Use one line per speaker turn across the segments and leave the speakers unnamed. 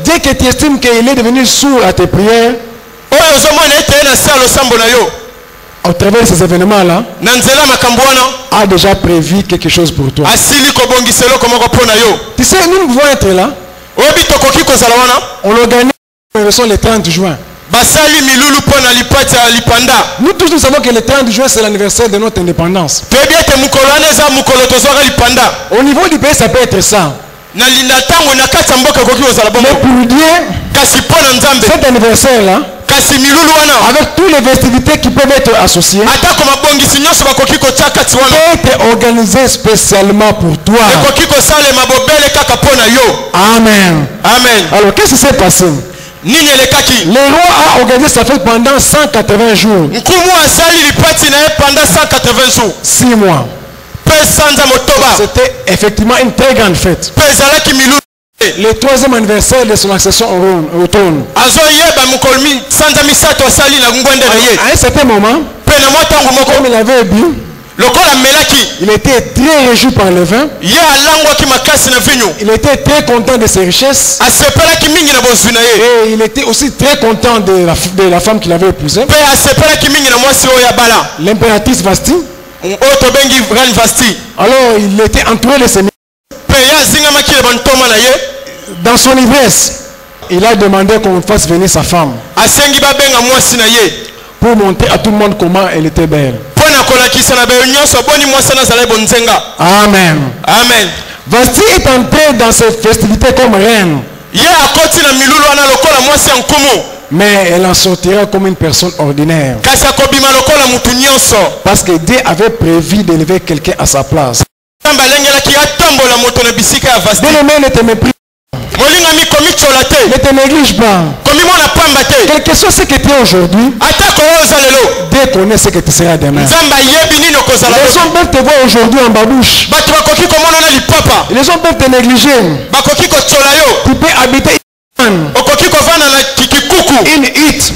Dès que tu estimes qu'il est devenu sourd à tes prières, au travers de ces événements-là, a déjà prévu quelque chose pour toi. Tu sais, nous pouvons être là. On organise une réunion le 30 juin. Nous tous nous savons que le 30 juin c'est l'anniversaire de notre indépendance. Au niveau du pays ça peut être ça. Mais pour Dieu, cet anniversaire là, avec toutes les festivités qui peuvent être associées, peut être organisé spécialement pour toi. Amen.
Amen.
Alors qu'est-ce qui s'est passé? Le roi a organisé sa fête pendant 180 jours. 6 mois. C'était effectivement une très grande fête. Le 3e anniversaire de son accession au trône. À un certain moment, comme il avait bu, il était très réjoui par le vin. Il était très content de ses richesses. Et il était aussi très content de la femme qu'il avait épousée. L'impératrice Vasti. Alors il était entouré de ses ministres. Dans son ivresse, il a demandé qu'on fasse venir sa femme pour montrer à tout le monde comment elle était belle. Amen.
Amen.
Vasti est entrée dans cette festivité comme reine. Mais elle en sortira comme une personne ordinaire. Parce que Dieu avait prévu d'élever quelqu'un à sa place. Bien-aimé, ne te méprise. Ne te néglige pas. Quel que soit ce que tu es aujourd'hui, Dieu connaît ce que tu seras demain. Les gens peuvent te voir aujourd'hui en babouche. Les gens peuvent te négliger. Tu peux habiter une hutte.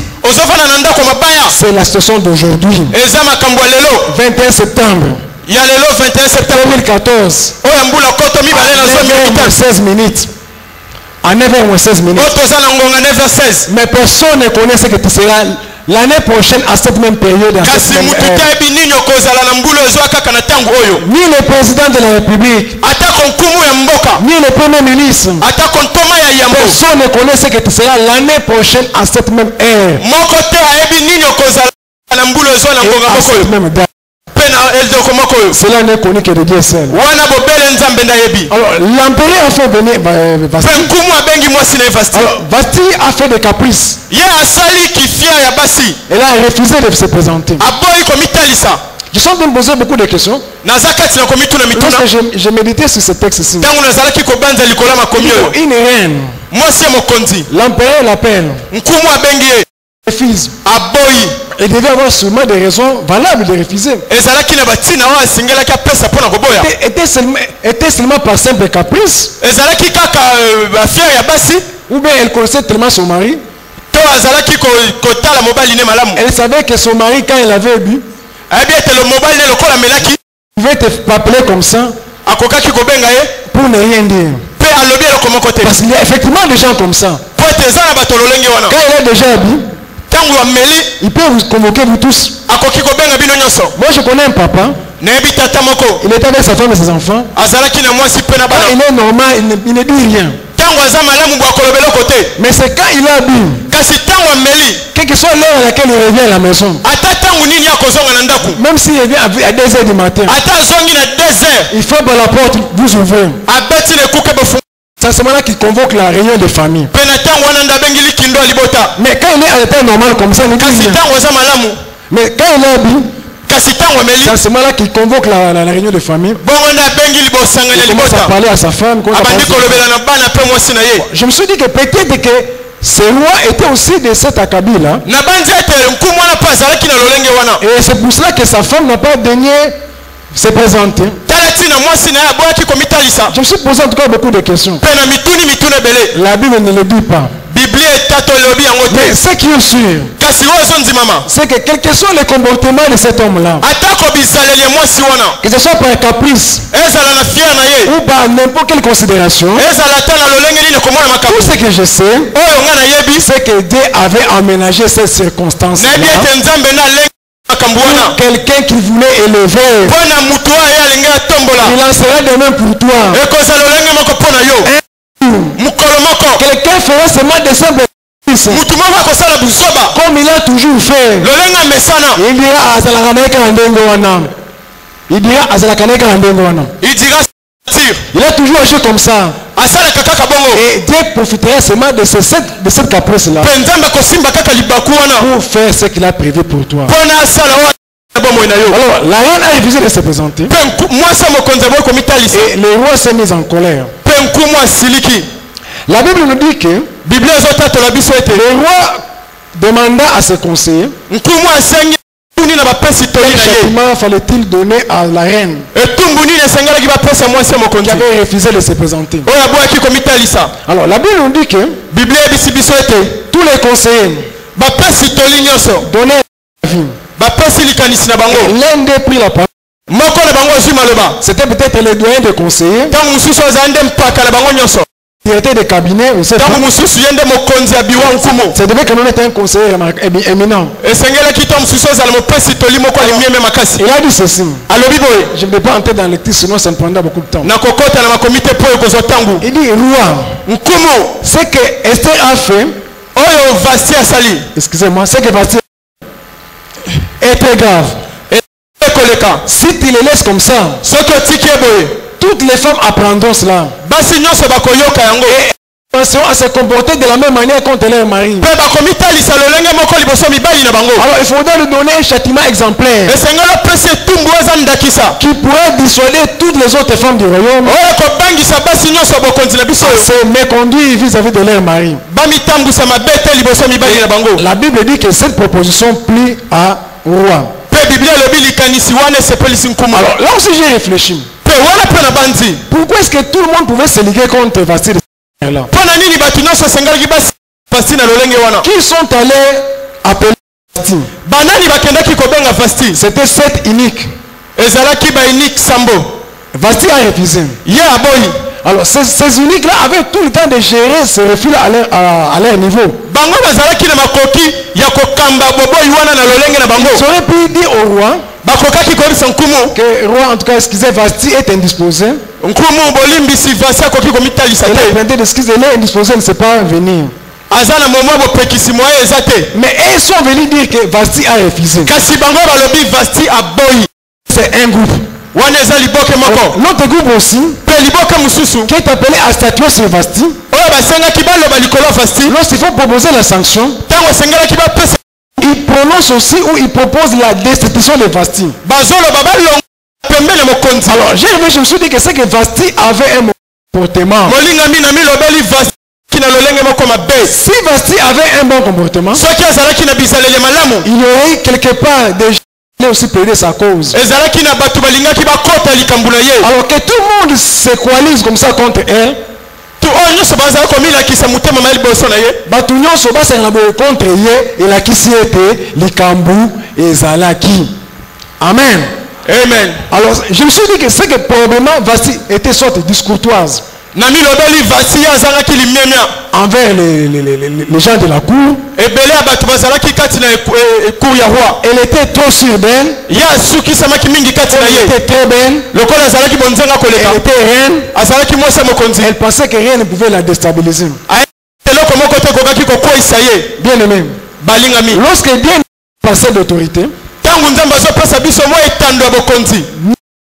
C'est la situation d'aujourd'hui. 21 septembre 2014. À 9h16 minutes. À 9h16 minutes. Mais personne ne connaît ce que tu seras l'année prochaine à cette même période. Ni le président de la République, ni le premier ministre, personne ne connaît ce que tu seras l'année prochaine à cette même heure. À cette même date. Cela n'est connu que de Dieu seul. Alors l'empereur a fait venir Vasti. Alors Vasti a fait des caprices. Elle a refusé de se présenter. Je suis en train de poser beaucoup de questions. Lorsque je méditais sur ce texte-ci, une reine, l'empereur l'appelle. Refuse. Il devait avoir sûrement des raisons valables de refuser. Était seulement par simple caprice. Ou bien elle connaissait tellement son mari. Elle savait que son mari, quand il avait bu, il pouvait t'appeler comme ça pour ne rien dire. Parce qu'il y a effectivement des gens comme ça. Quand il est déjà bu, il peut vous convoquer vous tous. Moi je connais un papa. Il était avec sa femme et ses enfants. Il est normal, il ne dit rien. Mais c'est quand il a bu, quelle que soit l'heure à laquelle il revient à la maison, même s'il revient à 2h du matin, il frappe à la porte, vous ouvrez. C'est à ce moment-là qu'il convoque la réunion de famille. Mais quand il est à l'état normal comme ça, il ne dit rien. Mais quand il a bu, c'est à ce moment-là qu'il convoque la réunion de famille. Il commence à parler à sa femme. Je me suis dit que peut-être que ce roi était aussi de cet acabit là. Et c'est pour cela que sa femme n'a pas daigné se présenter. Je me suis posé en tout cas beaucoup de questions. La Bible ne le dit pas. Mais ce qui est sûr, c'est que quel que soit le comportement de cet homme-là, que ce soit par caprice ou par n'importe quelle considération, tout ce que je sais, c'est que Dieu avait aménagé cette circonstance-là. Quelqu'un qui voulait élever, il en sera de même pour toi. Quelqu'un fera seulement des simples Comme il a toujours fait. Il dira il a toujours agi comme ça. Et Dieu profitera seulement de cette caprice-là pour faire ce qu'il a prévu pour toi. Alors, la reine a refusé de se présenter. Et le roi s'est mis en colère. La Bible nous dit que le roi demanda à ses conseillers quel châtiment fallait-il donner à la reine qui avait refusé de se présenter. Alors la Bible nous dit que tous les conseillers donnaient l'un d'eux prit la parole. C'était peut-être le doyen des conseillers, directeur de cabinet, ou c'est devait quand même être un conseiller éminent. Il a dit ceci. Je ne vais pas entrer dans le titre, sinon ça me prendra beaucoup de temps. Il dit, roi, ce que Esther a fait, excusez-moi, ce que Vasti est très grave. Si tu les laisses comme ça, toutes les femmes apprendront cela. Et attention à se comporter de la même manière contre leur mari. Alors il faudra lui donner un châtiment exemplaire qui pourrait dissuader toutes les autres femmes du royaume à se méconduire vis-à-vis de leur mari. La Bible dit que cette proposition plie à roi. Alors là aussi j'ai réfléchi. Pourquoi est-ce que tout le monde pouvait se liguer contre Vasti? Qui sont allés appeler Vasti? C'était 7 uniques. Vasti a refusé. Alors ces uniques-là avaient tout le temps de gérer ce refus à leur niveau. Ils auraient pu dire au roi que le roi, en tout cas, excusez, Vasti est indisposé. Et là, excusez-le, indisposé ne sait pas venir. Mais ils sont venus dire que Vasti a refusé. C'est un groupe. L'autre groupe aussi, qui est appelé à statuer sur Vasti, lorsqu'il faut proposer la sanction, il prononce aussi ou il propose la destitution de Vasti. Alors je me suis dit que c'est que Vasti avait un comportement. Si Vasti avait un bon comportement, il y aurait quelque part des gens qui aussi plaider sa cause. Alors que tout le monde se coalise comme ça contre elle, contre Amen. Amen. Alors je me suis dit que c'est que probablement Vasti était sorte discourtoise envers les gens de la cour. Elle était trop sûre d'elle. Elle était très belle. Elle était reine. Elle pensait que rien ne pouvait la déstabiliser. Bien aimé, lorsque Dieu passait d'autorité,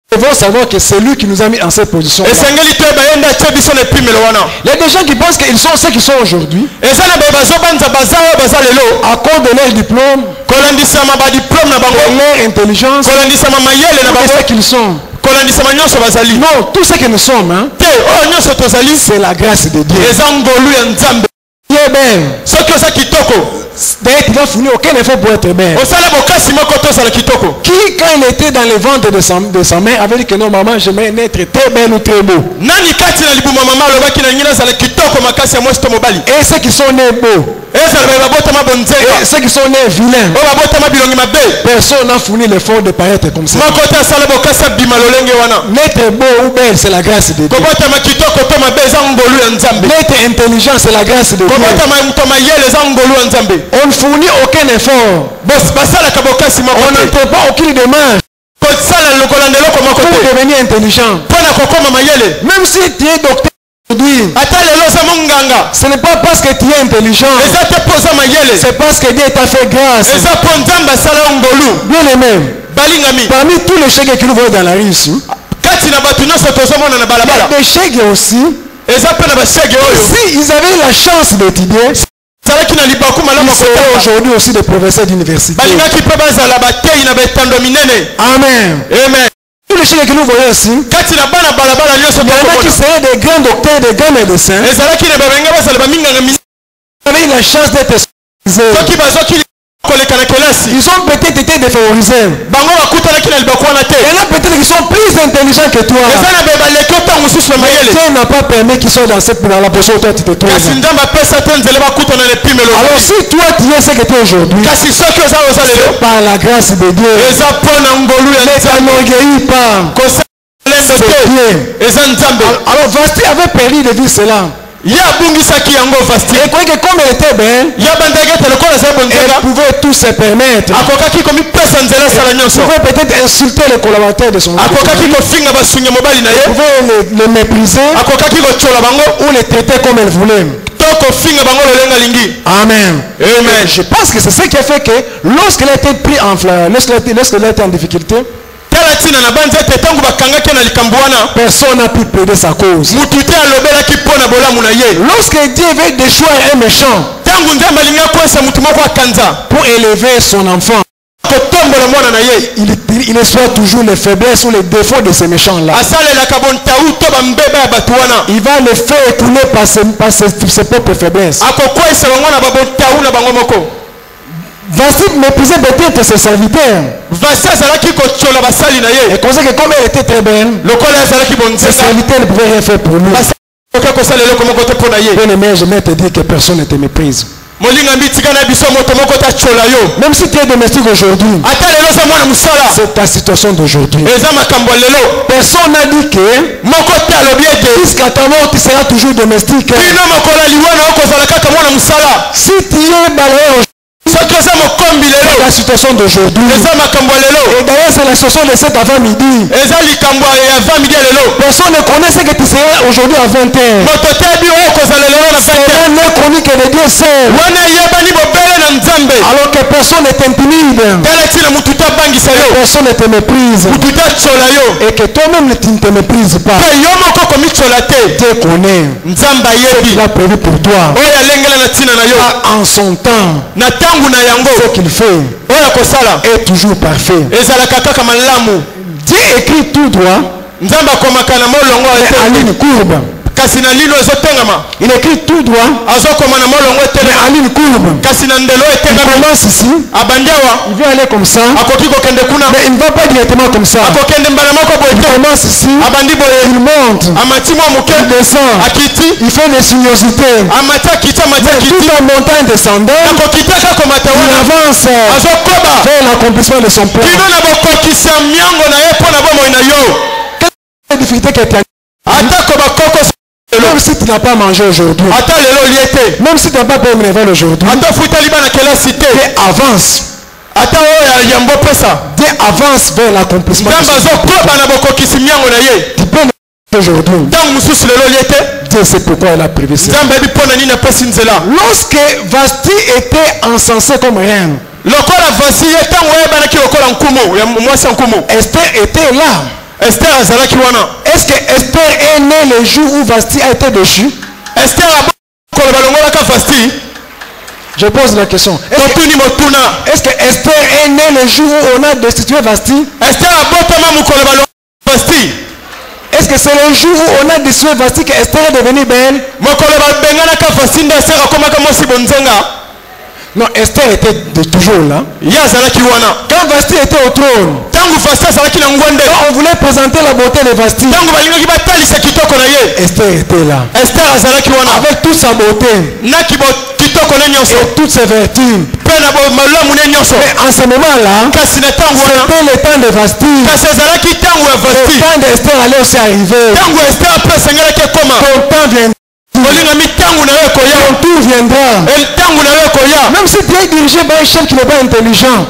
nous devons savoir que c'est lui qui nous a mis en cette position. Il y a des gens qui pensent qu'ils sont ceux qui sont aujourd'hui à cause de leur diplôme, de leur intelligence, de ce qu'ils sont. Non, tout ce que nous sommes, hein, c'est la grâce de Dieu. Dieu est belle. D'ailleurs, il n'a fourni aucun effort pour être belle. Qui, quand il était dans le ventre de sa mère, avait dit que non, maman, j'aimerais être très belle ou très beau. Et ceux qui sont nés beaux, et ceux qui sont nés vilains, personne n'a fourni l'effort de paraître comme ça. N'être beau ou belle, c'est la grâce de Dieu. N'être intelligent, c'est la grâce de Dieu. On ne fournit aucun effort. On ne fait pas aucune démarche pour devenir intelligent. Même si tu es docteur, Ce n'est pas parce que tu es intelligent. C'est parce que Dieu t'a fait grâce. Bien aimé. Parmi tous les chèques que nous voyons dans la rue ici, il y a des chèques aussi. Si ils avaient la chance d'étudier, ils seraient aujourd'hui aussi des professeurs d'université. Amen. Amen. Tous les chèques que nous voyons ici, il y en a qui seraient des grands docteurs, des grands médecins. Ils avaient la chance d'être scolarisés. Ils ont peut-être été défavorisés. Il y en a peut-être qui sont plus intelligents que toi. Dieu n'a pas permis qu'ils soient dans la position où toi tu te trouves. Alors si toi tu es ce que tu es aujourd'hui, par la grâce de Dieu, ne t'enorgueillis pas. Alors Vasti avait perdu de vue cela. Et que comme elle était belle, elle pouvait tout se permettre. Elle pouvait peut-être insulter les collaborateurs de son groupe. Elle pouvait les mépriser ou les traiter comme elle voulait. Amen. Amen. Je pense que c'est ce qui a fait que lorsqu'elle a été prise lorsqu'elle a été en difficulté, personne n'a pu plaider sa cause. Lorsque Dieu veut déchoir un méchant pour élever son enfant, il exploite toujours les faiblesses ou les défauts de ces méchants-là. Il va les faire écouler par ses propres faiblesses. Vasti méprisait peut-être ses serviteurs. Et comme ça que comme elle était très belle, ses serviteurs ne pouvaient rien faire pour lui. Bien aimé, je vais te dire que personne ne te méprise. Même si tu es domestique aujourd'hui, c'est ta situation d'aujourd'hui. Personne n'a dit que jusqu'à ta mort tu seras toujours domestique. Si tu es balayé la situation d'aujourd'hui, et d'ailleurs c'est la situation de cet avant-midi, personne ne connaît ce que tu seras aujourd'hui à 20h. C'est un chronique de Dieu seul. Alors que personne ne t'intimide, personne ne te méprise, et que toi-même tu ne te méprises pas. Dieu connaît, il a prévu pour toi en son temps. Ce qu'il fait est toujours parfait. Dieu écrit tout droit, mais à ligne courbe. Il écrit tout droit, mais à ligne courbe. Il commence ici, il vient aller comme ça, mais il ne va pas directement comme ça. Il commence ici, il monte, il descend, il fait des sinuosités, mais tout en montant et descendant, il avance vers l'accomplissement de son plan. Quelle est la difficulté que tu as? Même si tu n'as pas mangé aujourd'hui, même si tu n'as pas payé mes rêves aujourd'hui, Dieu avance. Dieu avance vers l'accomplissement. Tu peux aujourd'hui. Dieu sait pourquoi il a prévu ça. Lorsque Vasti était encensé comme reine, Esther était là. Est-ce que Esther est née le jour où Vasti a été déchu? Je pose la question. Est-ce que Esther est née le jour où on a destitué Vasti? Est-ce que c'est le jour où on a destitué Vasti que Esther est devenue belle? Non, Esther était toujours là. Quand Vasti était au trône, quand on voulait présenter la beauté de Vasti, Esther était là. Avec toute sa beauté et toutes ses vertus. Mais en ce moment-là, c'était le temps de Vasti. Le temps d'Esther allait aussi arriver. Ton temps vient. Ton tour viendra. Même si tu es dirigé par un chef qui n'est pas intelligent.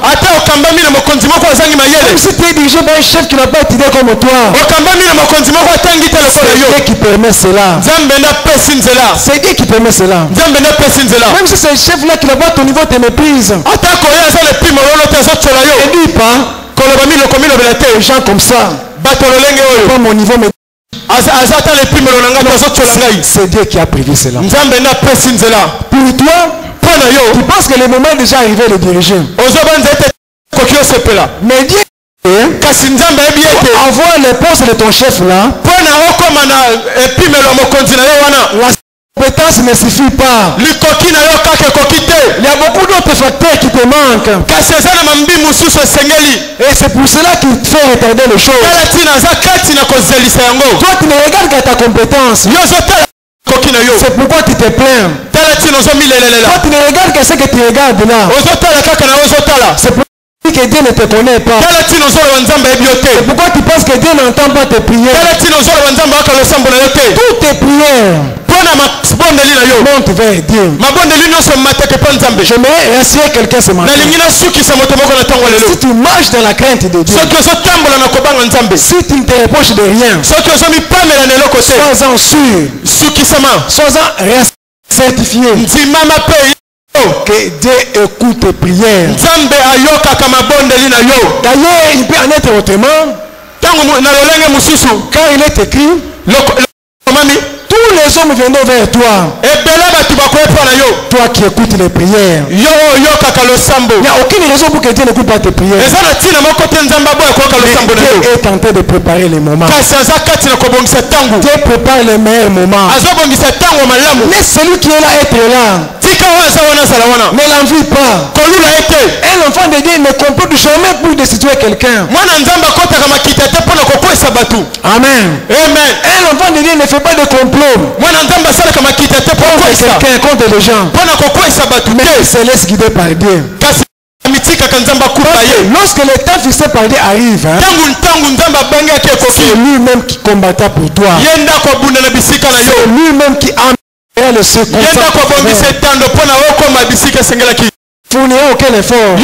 Même si tu es dirigé par un chef qui n'a pas étudié comme toi. C'est Dieu qui permet cela. C'est Dieu qui permet cela. Même si c'est le chef là qui n'a pas ton niveau te méprise. Ne dis pas. Les gens comme ça. Pas mon niveau mais c'est Dieu qui a prévu cela. Pour toi, tu penses que le moment est déjà arrivé de diriger. Mais Dieu envoie les postes de ton chef là. La compétence ne suffit pas. Il y a beaucoup d'autres facteurs qui te manquent. Et c'est pour cela qu'il fait retarder les choses. Toi tu ne regardes qu'à ta compétence. C'est pourquoi tu te plains. Toi tu ne regardes que ce que tu regardes là. C'est pourquoi que Dieu ne te connaît pas. C'est pourquoi tu penses que Dieu n'entend pas tes prières. Toutes tes prières monte vers Dieu. J'aimerais rassurer quelqu'un ce matin. Si tu marches dans la crainte de Dieu, si tu ne te reproches de rien, sois-en sûr, sois-en certifié que Dieu écoute tes prières. D'ailleurs, il peut en être autrement. Car il est écrit, tous les hommes viendront vers toi. Toi qui écoutes les prières. Il n'y a aucune raison pour que Dieu n'écoute pas tes prières. Dieu est en train de préparer les moments. Dieu prépare les meilleurs moments. Mais celui qui est là être là. Ne l'envie pas. Un enfant de Dieu ne comprend jamais pour destituer quelqu'un. Amen. Un enfant de Dieu ne fait pas de complot contre quelqu'un, contre les gens. Mais il se laisse guider par Dieu. Lorsque le temps fixé par Dieu arrive, c'est lui-même qui combattra pour toi. C'est lui-même qui amènera le secours. Fournira aucun effort.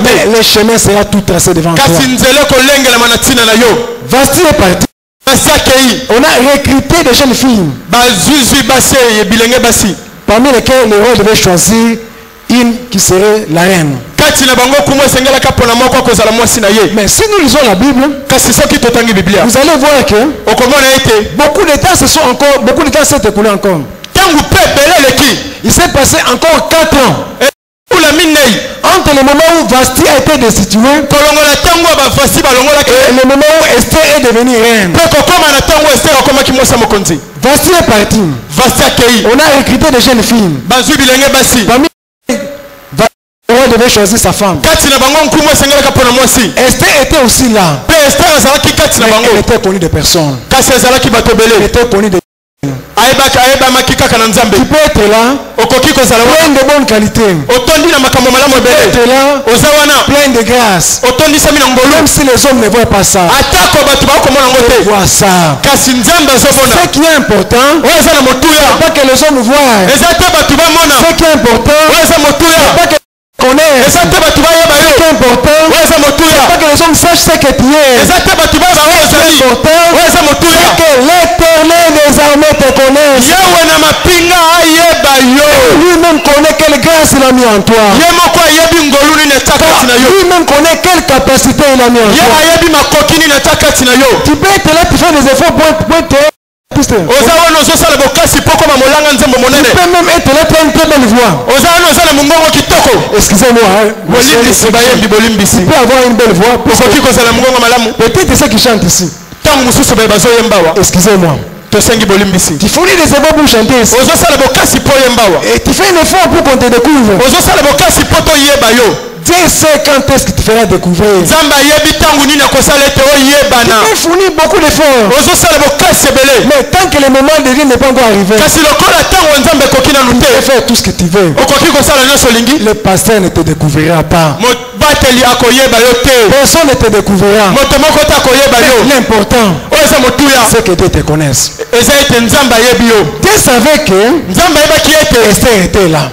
Mais le chemin sera tout tracé devant toi. Voici est parti. On a recruté des jeunes filles. Parmi lesquelles le roi devait choisir une qui serait la reine. Mais si nous lisons la Bible, vous allez voir que beaucoup de temps s'est écoulé encore. Il s'est passé encore 4 ans. Entre le moment où Vasti a été destitué et le moment où Esther est devenue reine. Vasti est parti. On a recruté des jeunes filles. Parmi le roi devait choisir sa femme. Esther était aussi là. Mais elle était connue de personne. Elle était connue de tu peux être là, plein de bonne qualité. Tu peux être là, plein de grâce. Même si les hommes ne voient pas ça, ils voient ça. Ce qui est important, c'est pas que les hommes voient. Ce qui est important, c'est pas que connaissent. Ce qui est important, c'est pas que les hommes sachent ce que tu es. Ce qui est important, c'est que l'Éternel des armées te connaisse. Lui-même connaît quelle grâce il a mis en toi. Lui-même connaît quelle capacité il a mis en toi. Tu peux être là, tu fais des efforts pour te... Tu peux même être là, tu as une très belle voix. Excusez-moi, tu peux avoir une belle voix. Peut-être ceux qui chantent ici. Excusez-moi. Tu fournis des efforts pour chanter ici. Et tu fais un effort pour qu'on te découvre. Dieu sait quand est-ce que tu feras découvrir. Tu peux fournir beaucoup d'efforts. Mais tant que le moment de Dieu n'est pas encore arrivé, faire tout ce que tu veux. Le pasteur ne te découvrira pas. Personne ne te découvrira. L'important, c'est que Dieu te connaisse. Dieu savait que Esther était là.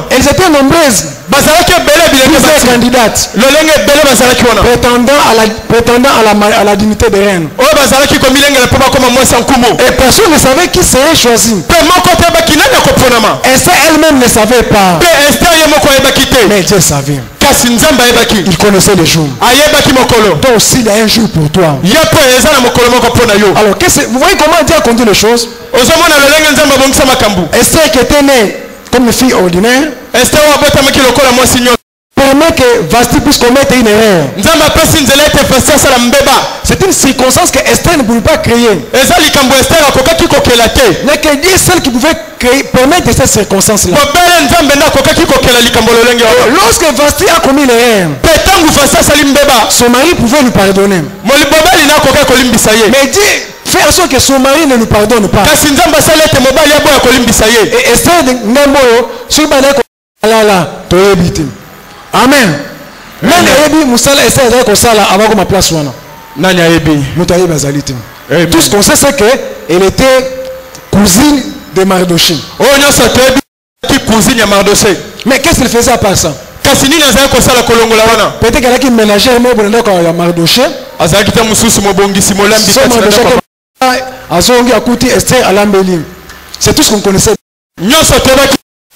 Elles étaient nombreuses. Plusieurs candidates prétendant à la dignité de reine. Et personne ne savait qui serait choisi. Esther elle-même ne savait pas. Mais Dieu savait. Il connaissait les jours. Donc aussi il y a un jour pour toi. Alors vous voyez comment Dieu a conduit les choses. Esther qui était née comme une fille ordinaire permet que Vasti puisse commettre une erreur. C'est une circonstance que Esther ne pouvait pas créer. Mais que Dieu est celle qui pouvait permettre cette circonstance-là. Lorsque Vasti a commis l'erreur, son mari pouvait lui pardonner. Mais Dieu fait en sorte que son mari ne lui pardonne pas. Et Esther Amen. Tout ce qu'on sait, c'est qu'elle était cousine de Mardoché. Mais qu'est-ce qu'elle faisait à part ça? Peut-être qu'elle a qui ménageait à Mardoché. C'est tout ce qu'on connaissait.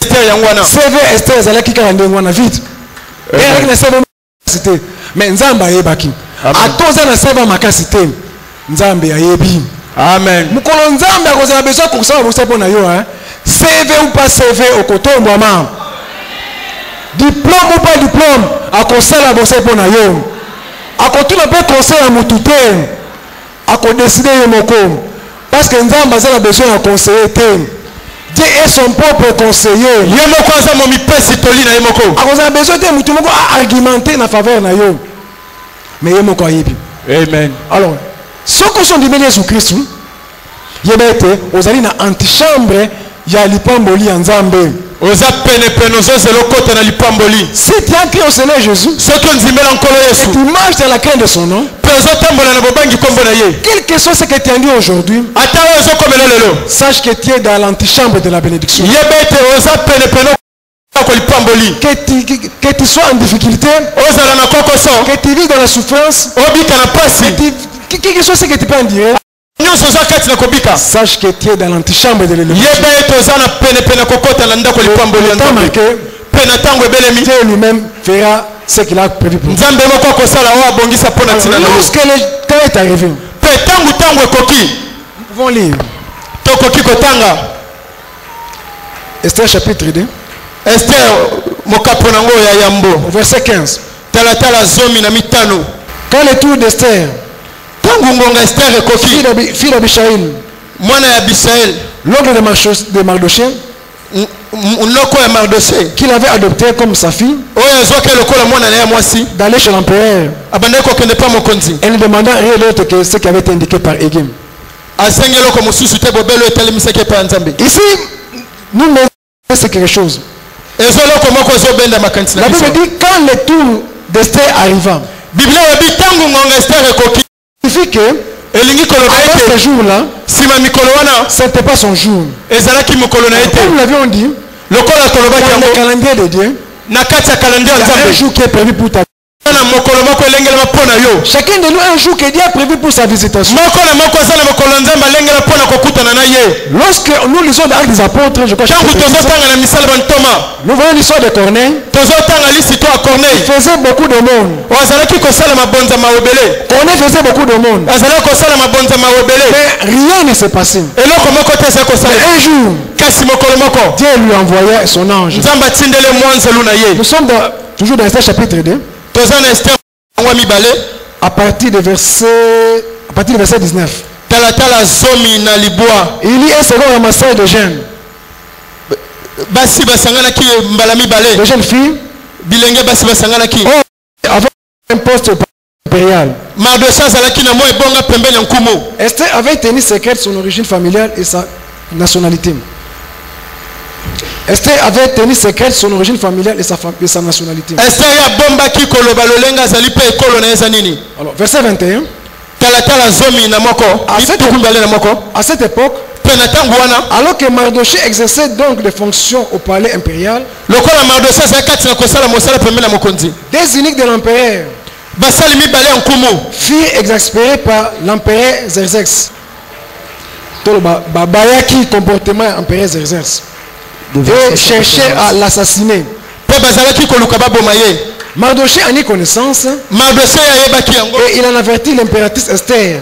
CV Esther Zalaki Karandengwana vite. Mais Nzamba yebaki. Atoza na seva makasite. Nzambe ayebi. Amen. Mukolo Nzambe akozala besoin ko sala bosa pona yo hein. CV ou pas CV okotombo ama. Diplôme ou pas diplôme akosala bosa pona yo. Akotuna pe conseil à mutute. Akodeside yo moko. Parce que Nzamba a besoin de conseiller. Dieu est son propre conseiller. Il a besoin de argumenter en faveur de Dieu. Mais il Amen. Alors, ceux qui sont devenus Jésus-Christ, ils ont une antichambre, il y a l'ipamboli en Zambé. Si tu as cru au Seigneur Jésus, et tu marches dans la crainte de son nom, quel que soit ce que tu as dit aujourd'hui, sache que tu es dans l'antichambre de la bénédiction. Que tu sois en difficulté, que tu vis dans la souffrance, quel que soit ce que tu peux en dire, sache que tu es dans l'antichambre de l'élévation. Dieu lui-même fera ce qu'il a prévu pour nous. Lorsque le temps est arrivé, nous pouvons lire Esther chapitre 2. Esther verset 15. Quand le tour d'Esther, fille d'Abishaïl, l'oncle de Mardoché, qu'il avait adopté comme sa fille, d'aller chez l'empereur, elle ne demanda rien d'autre que ce qui avait été indiqué par Égim. Ici, nous mettons c'est quelque chose. La Bible dit quand le tour d'Esther arriva, signifie que après ce jour-là, ce n'était pas son jour. Comme nous l'avions dit, dans le calendrier de Dieu, il y a un jour qui est prévu pour ta vie. Chacun de nous a un jour que Dieu a prévu pour sa visitation. Lorsque nous lisons l'Acte des Apôtres, je crois que nous voyons l'histoire de Corneille. Il faisait beaucoup de monde. Corneille faisait beaucoup de monde. Mais rien ne s'est passé. Mais un jour, Dieu lui envoyait son ange. Nous sommes toujours dans Esther chapitre 2. À partir du verset 19. Il y a un second ramassage de jeunes. De jeunes filles. Avec un poste impérial. Esther avait tenu secrète son origine familiale et sa nationalité. Esther avait tenu secrète son origine familiale et sa nationalité. Alors, verset 21. À cette époque, alors que Mardoché exerçait donc des fonctions au palais impérial, des eunuques de l'empereur furent exaspérés par l'empereur Xerxès. Qui comportement empereur Xerxès et cherchaient à l'assassiner. Mardoché en eut connaissance et il en avertit l'impératrice Esther,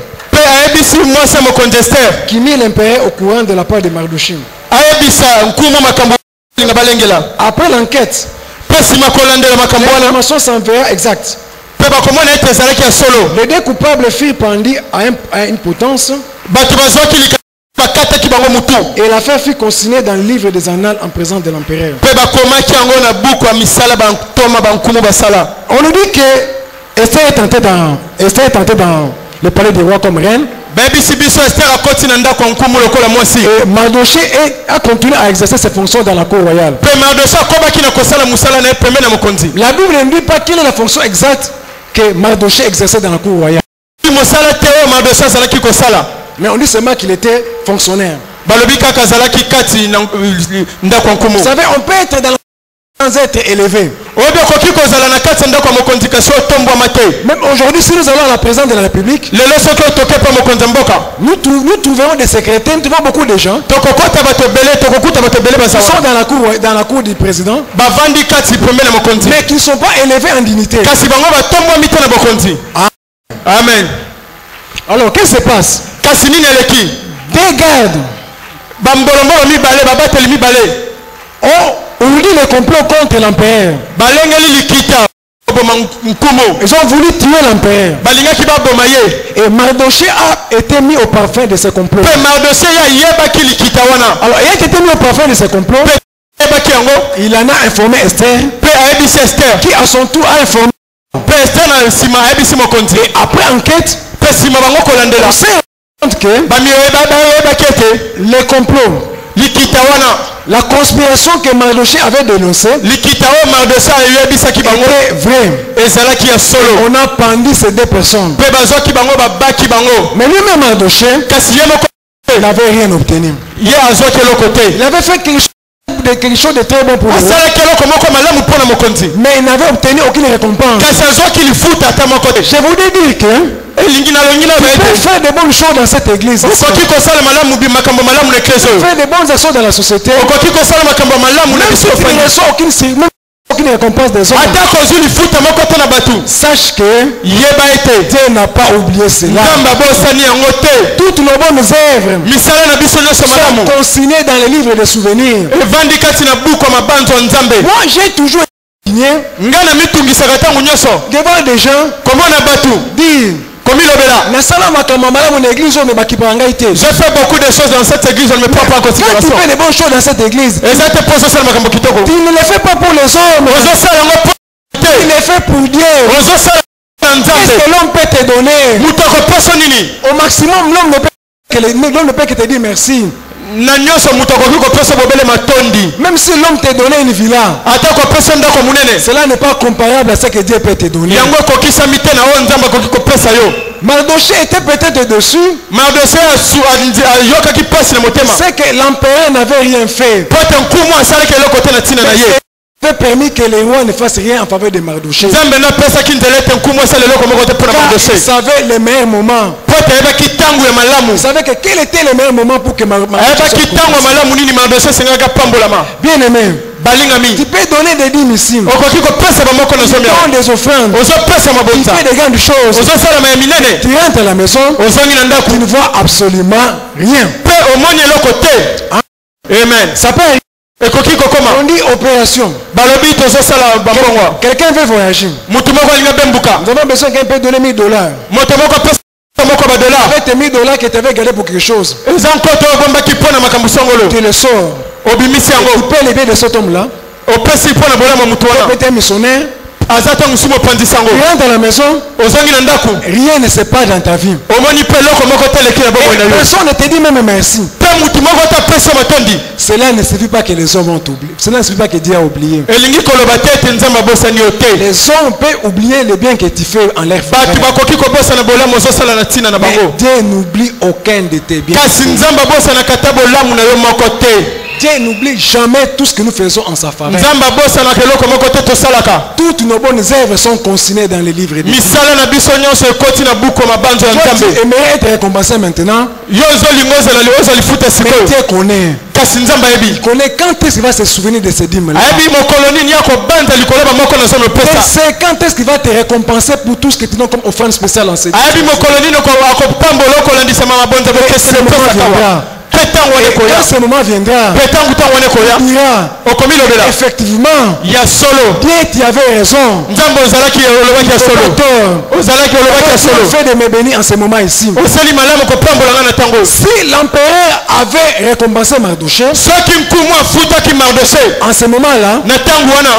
qui mit l'impératrice au courant de la part de Mardoché. Après l'enquête, l'information s'avéra exacte. Les deux coupables furent pendus à une potence et l'affaire fut consignée dans le livre des annales en présence de l'empereur. On nous dit que Esther est entrée dans le palais des rois comme reine. Et Mardoché a continué à exercer ses fonctions dans la cour royale. La Bible ne dit pas quelle est la fonction exacte que Mardoché exerçait dans la cour royale. Mais on dit seulement qu'il était fonctionnaire. Vous savez, on peut être dans la sans être élevé. Même aujourd'hui, si nous allons à la présidence de la République, nous trouverons des secrétaires, nous trouvons beaucoup de gens qui sont dans la cour du président, mais qui ne sont pas élevés en dignité. Amen. Alors, qu'est-ce qui se passe? Des gardes. On dit le complot contre l'empereur. Ils ont voulu tuer l'empereur. Et Mardoché a été mis au parfum de ce complot. Alors, il a été mis au parfum de ce complot. Il en a informé Esther, qui à son tour a informé. Et après enquête, on s'est rendu compte que le complot, la conspiration que Mardoché avait dénoncée était vraie. On a pendu ces deux personnes. Mais lui-même Mardoché n'avait rien obtenu. Il avait fait quelque chose de très bon pour lui, mais il n'avait obtenu aucune récompense. Je voudrais dire que tu peux faire de bonnes choses dans cette église. Tu peux faire de bonnes actions dans la société. Même si tu ne reçois aucune récompense des hommes, sache que Dieu n'a pas oublié cela. Toutes nos bonnes œuvres sont consignées dans les livres de souvenirs. Moi j'ai toujours indigné devant des gens dire j'ai fait beaucoup de choses dans cette église, on ne me prend pas en considération. Quand tu fais de bonnes choses dans cette église, tu ne les fais pas pour les hommes, tu les fais pour Dieu. Qu'est-ce que l'homme peut te donner? Au maximum, l'homme ne peut que te dire merci. Même si l'homme t'a donné une villa, cela n'est pas comparable à ce que Dieu peut te donner. Mardoché était peut-être dessus. C'est que l'empereur n'avait rien fait. Il avait permis que les rois ne fassent rien en faveur de Mardoché. Car il savait les meilleurs moments. Vous savez que quel était le meilleur moment pour que Mardoché bien aimé, tu peux donner des dîmes ici, tu donnes des offrandes, tu fais des grandes choses, tu rentres à la maison, tu ne vois absolument rien. Amen. Ça peut arriver. On dit opération. Quelqu'un veut voyager. Nous avons besoin qu'un peut donner $1000. Avec tes $1000 que tu avais gardé pour quelque chose, tu le sors. Tu peux lever de cet homme-là. Tu peux être un missionnaire. Tu rentres dans la maison, rien ne se passe dans ta vie. Personne ne te dit même merci.
Cela ne suffit pas que les hommes ont oublié. Cela ne suffit pas que Dieu a oublié. Les hommes peuvent oublier le bien que tu fais en leur frère. Mais Dieu n'oublie aucun de tes biens. Dieu n'oublie jamais tout ce que nous faisons en sa faveur. Toutes nos bonnes œuvres sont consignées dans les livres de Dieu. Tu aimerais être récompensé maintenant. Mais Dieu connaît. Il connaît quand est-ce qu'il va se souvenir de ces dîmes-là. C'est quand est-ce qu'il va te récompenser pour tout ce que tu donnes comme offrande spéciale en ces dîmes. Quand ce moment viendra, effectivement, Dieu, tu avais raison. Tu fait de me bénir en ce moment ici. Si l'empereur avait récompensé Mardoché, en ce moment-là,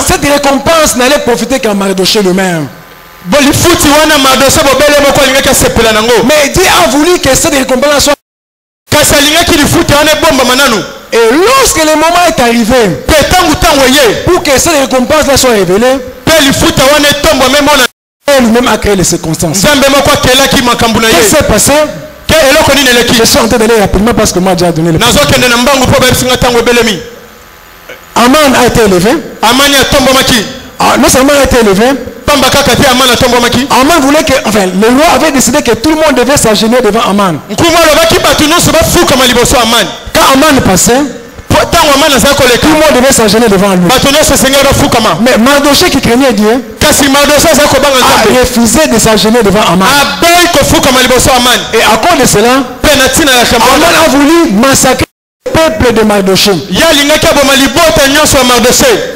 cette récompense n'allait profiter qu'à Mardoché lui-même. Mais Dieu a voulu que cette récompense soit. Et lorsque le moment est arrivé, pour que cette récompense soit révélée, lui-même a créé les circonstances. Qu'est-ce qui s'est passé? Je suis en train d'aller rapidement parce que moi j'ai donné le temps. Aman a été élevé. Non seulement a été élevé, Aman voulait que, enfin, le roi avait décidé que tout le monde devait s'agenouiller devant Aman. Quand Aman passait, tout le monde devait s'agenouiller devant lui. Mais Mardoché qui craignait Dieu a refusé de s'agenouiller devant Aman. Et à cause de cela, Aman a voulu massacrer le peuple de Mardoché.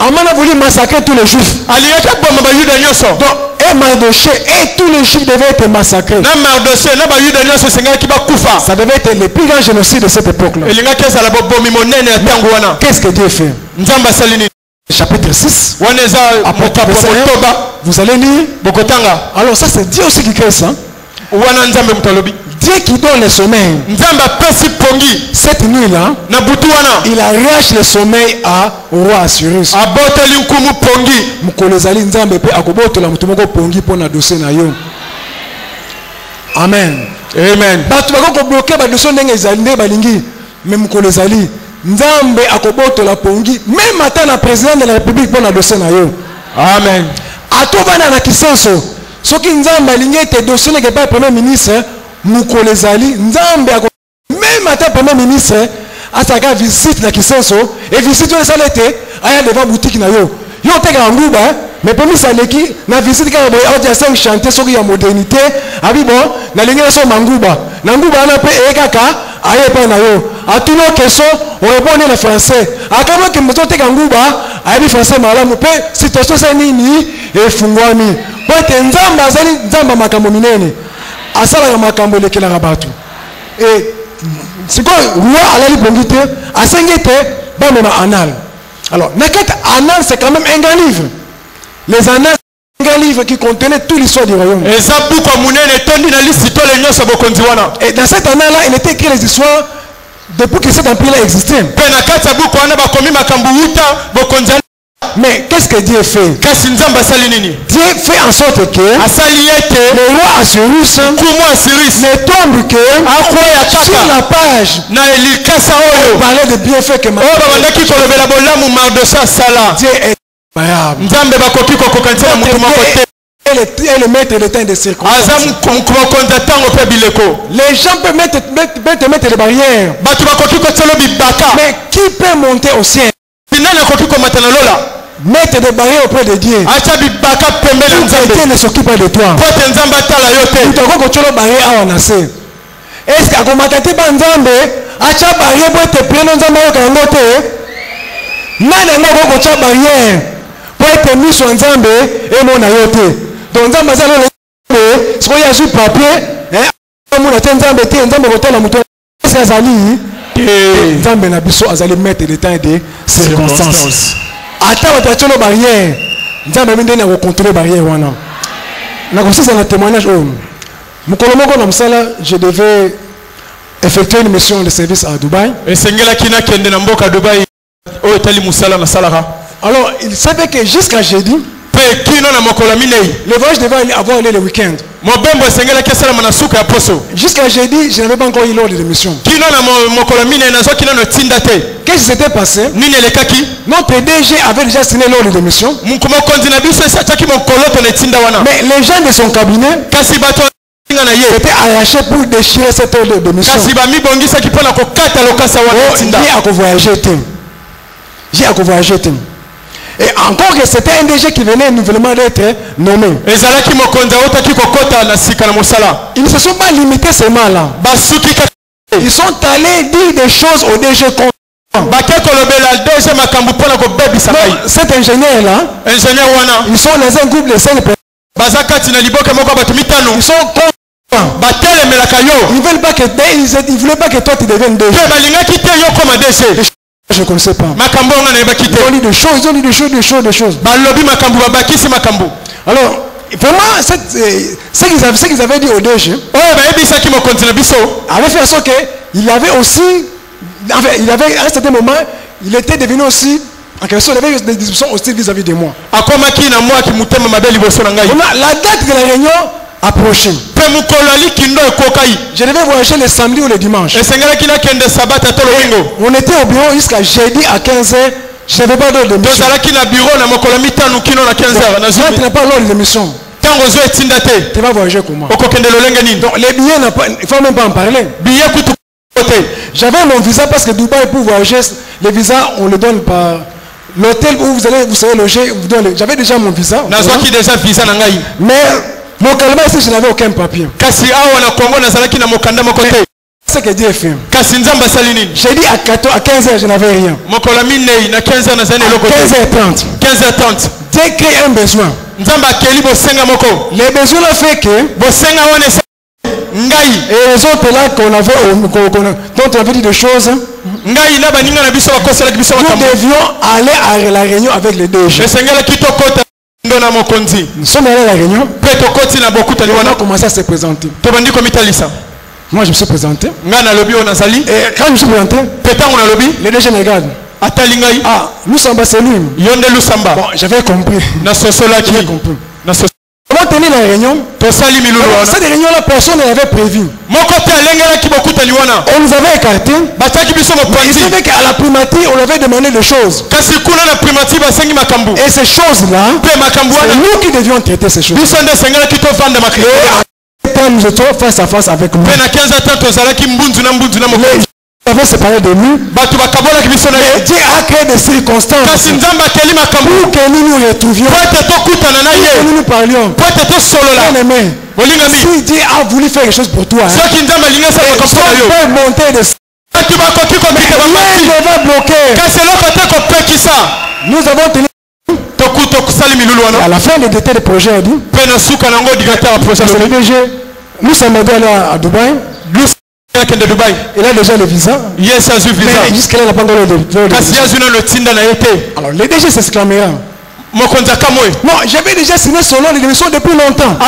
Aman a voulu massacrer tous les juifs. Donc, et Mardoché et tous les juifs devaient être massacrés. Ça devait être le plus grand génocide de cette époque-là. Qu'est-ce que Dieu fait? Chapitre 6. Vous allez lire. Alors ça c'est Dieu aussi qui crée ça. Dieu qui donne le sommeil. Cette nuit-là, il arrache le sommeil au roi Assyrus. Amen. Amen. Nzambe akobotola pongi même ata na président de la république pour na dossier na yo. Amen. Atobana na kisenso soki nzambe alingi te dossier ne pas premier ministre mukolo ezali nzambe même ata premier ministre asaka visite na kisenso et visite on salete aya devant boutique na yo te ka nguba mais premier saleki na visite ka boy audio 5 chanter soki ya modernité abibo na lingela so manguba na nguba na pe ekaka aye pa na yo atuno keso on répond en français akaba ke moto te ka nguba ayi français malamu pe situation sa nini e fungwami po te nzamba azali nzamba makambo minene asala ya makambo lekela rabatu et siko roi alali bongite asengete ba mema anal. Alors nakata anal c'est quand même un grand livre. Les annales c'est un grand livre qui contenait toute l'histoire du royaume. Et dans cette annale là il était écrit les histoires depuis que cet empire là existait. Mais qu'est-ce que Dieu fait? Dieu fait en sorte que le roi Assyrus ne tombe que sur la page on parlait de bienfaits que Dieu est et le maître de temps de circonstances. Les gens peuvent mettre des barrières. Mais qui peut monter au ciel? Mettre des barrières auprès de Dieu. Dieu ne s'occupe pas de toi. Est-ce que tu barrière pour être mis sur Nzambe et mon ayote. Donc Nzambe azali le soki ya sur papier mon Nzambe te Nzambe kotala muto est-ce azali Nzambe na biso azali mettre de temps et de circonstances. Ata watacholo barrière Nzambe minde na contrôler barrière wana. Na kosisa na témoignage mukolo moko na msala je devais effectuer une mission de service à Dubaï. Alors, il savait que jusqu'à jeudi, le voyage devait avoir lieu le week-end. Jusqu'à jeudi, je n'avais pas encore eu l'ordre de mission. Qu'est-ce qui s'était passé? Notre DG avait déjà signé l'ordre de mission. Mais les gens de son cabinet étaient arrachés pour déchirer cet ordre de mission. J'ai à voyager. Et encore que c'était un DG qui venait nouvellement d'être nommé. Ils ne se sont pas limités seulement là. Ils sont allés dire des choses au DG. Cet ingénieur là, ils sont dans un groupe de 5 personnes. Ils sont contre. Ils ne veulent pas que toi tu deviennes DG. Je ne connaissais pas. Ils ont dit des choses. Alors, vraiment, ce qu'ils avaient dit au DG avait fait en sorte qu'il avait aussi, il avait à un certain moment, il était devenu aussi, en quelque sorte, il avait des discussions hostiles vis-à-vis de moi. La date de la réunion approchée. Je devais voyager le samedi ou le dimanche. On était au bureau jusqu'à jeudi à 15h. Je n'avais pas d'ordre de mission. Quand tu n'as pas l'ordre de mission, tu vas voyager comment? Donc les billets, il ne faut même pas en parler. J'avais mon visa parce que Dubaï, pour voyager, les visas, on le donne par l'hôtel où vous serez logé. J'avais déjà mon visa. Mais localement ici, je n'avais aucun papier. C'est que Dieu fait. J'ai dit à 15h, je n'avais rien. À 15h30. Dieu crée un besoin. Les besoins ont fait que et les autres là dont on avait dit des choses, nous devions aller à la réunion avec les DG. Nous sommes allés à la réunion. On a commencé à se présenter. Moi je me suis présenté. Et quand je me suis présenté, les DG me regardent. Ah, nous sommes Basselim. Bon, j'avais compris. On va tenir la réunion. Cette réunion-là, personne ne l'avait prévu. On nous avait écartés. Il savait qu'à la primature, on avait demandé des choses. Et ces choses-là, c'est nous qui devions traiter ces choses. Et nous étions face à face avec nous. On avait séparé de nous. Dieu a créé des circonstances pour que nous nous retrouvions, pour que nous nous parlions. Bien-aimé, si Dieu a voulu faire quelque chose pour toi, il peut monter de ça. Rien ne va bloquer. Nous avons tenu. À la fin des détails du projet, on dit, nous sommes allés à Dubaï. Il a déjà le visa. Mais jusqu'à là, il n'a pas encore le visa. Alors, les DG s'exclamera. Non, j'avais déjà signé son nom de démission depuis longtemps. Va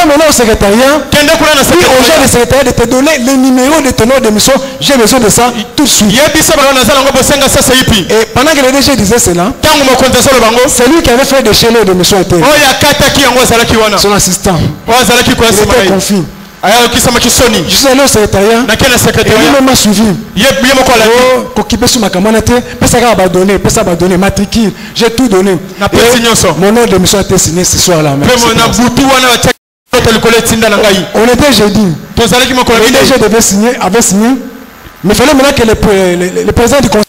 maintenant au secrétariat. Dis aux gens du secrétariat de te donner les numéros de ton nom de démission. J'ai besoin de ça tout de suite. Et pendant que le DG disait cela, c'est lui qui avait fait déchirer de démission. Son assistant. Il était confus. Je suis allé au secrétariat et lui m'a suivi. J'ai tout donné. Mon nom de mission a été signé ce soir-là. On était jeudi. Le DG avait signé. Mais il fallait maintenant que le président du conseil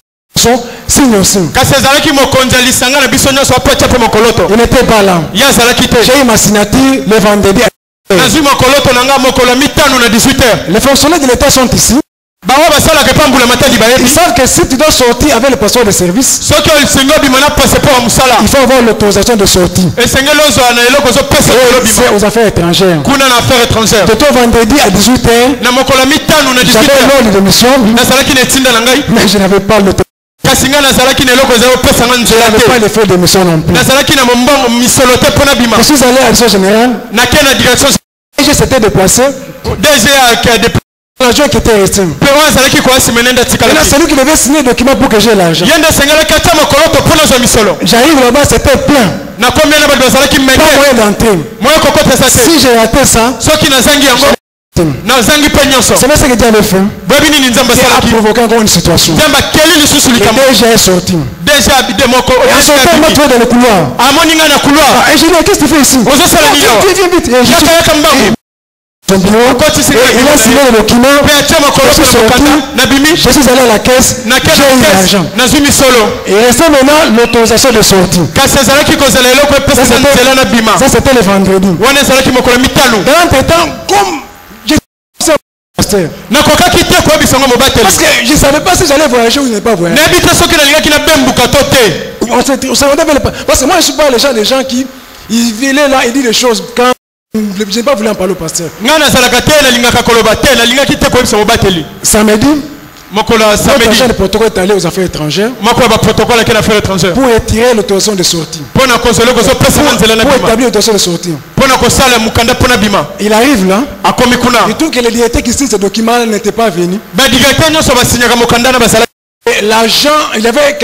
signe aussi. Il n'était pas là. J'ai eu ma signature le vendredi. Les fonctionnaires de l'État sont ici. Ils savent que si tu dois sortir avec le passeport de service, il faut avoir l'autorisation de sortir. C'est aux affaires étrangères. De ton vendredi à 18h, j'avais l'ordre de mission, mais je n'avais pas l'autorisation. Je n'avais pas les feuilles de mission non plus. Je suis allé à la direction générale. DG s'était déplacé.
DG a déplacé.
L'argent qui était resté. Là, c'est lui qui devait signer le document pour que j'ai l'argent. J'arrive là-bas, c'était plein. Pas moyen d'entrer. Si j'ai raté ça, c'est même ce que Dieu avait fait. Dieu a provoqué encore une situation. Le DG est sorti. Et en sortant, il m'a trouvé dans le couloir. Et j'ai dit, qu'est-ce que tu fais ici? Viens vite. Son bureau, et il a signé le document. Je suis sorti, je suis allé à la caisse, j'ai eu l'argent. Et restait maintenant l'autorisation de sortie. Ça c'était le vendredi. Dans l'entretemps, comme je suis pasteur, parce que je ne savais pas si j'allais voyager ou ne pas voyager. On se rendait pas. Parce que moi je suis pas les gens qui ils venaient là et disent des choses quand je n'ai pas voulu en parler au pasteur. Samedi, notre agent de protocole est allé aux affaires étrangères pour retirer l'autorisation de sortie. Pour établir l'autorisation de sortie. Il arrive là. Il trouve que le directeur qui signe ce document n'était pas venu. L'agent, il avait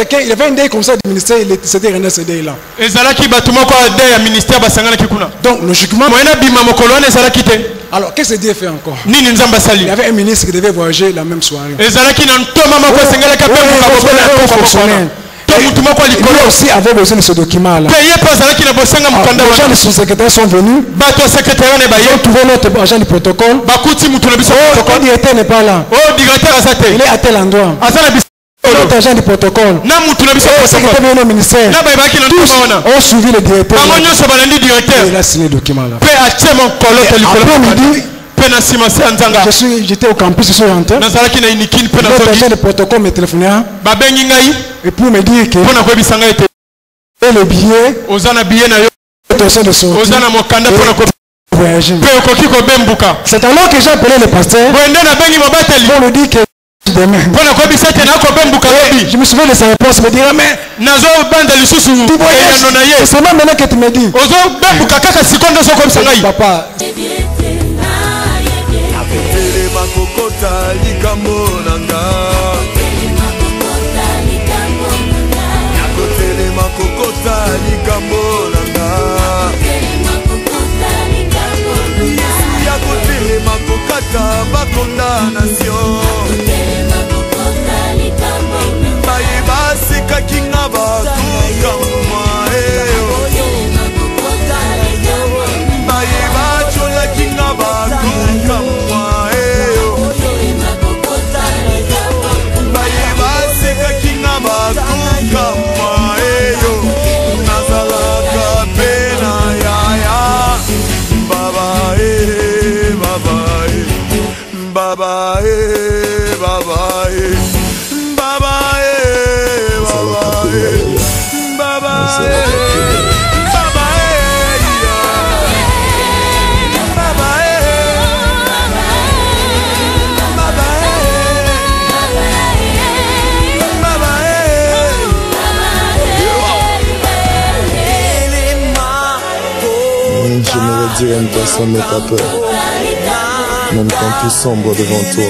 une idée comme ça du ministère, il s'était rendu à ce idée là. Donc logiquement, alors qu'est-ce que Dieu fait encore? Il y avait un ministre qui devait voyager la même soirée. Lui aussi avait besoin de ce document là. Les gens de sous-secrétaire sont venus. Ils ont trouvé notre agent du protocole. Le directeur n'est pas là. Il est à tel endroit. Notre agent du protocole, le secrétaire venu au ministère, tous ont suivi le directeur. Et il a signé le document là. Après-midi, j'étais au campus, je suis rentré. Notre agent du protocole me téléphonait et pour me dire que le billet, l'autorisation de sortie, voyager. C'est alors que j'ai appelé le pasteur pour lui dire que demain. Je me souviens de sa réponse, me dire mais tu voyages, c'est seulement maintenant que tu me dis. Papa.
J'aimerais dire à une personne n'aie pas peur, même quand tout sombre devant toi.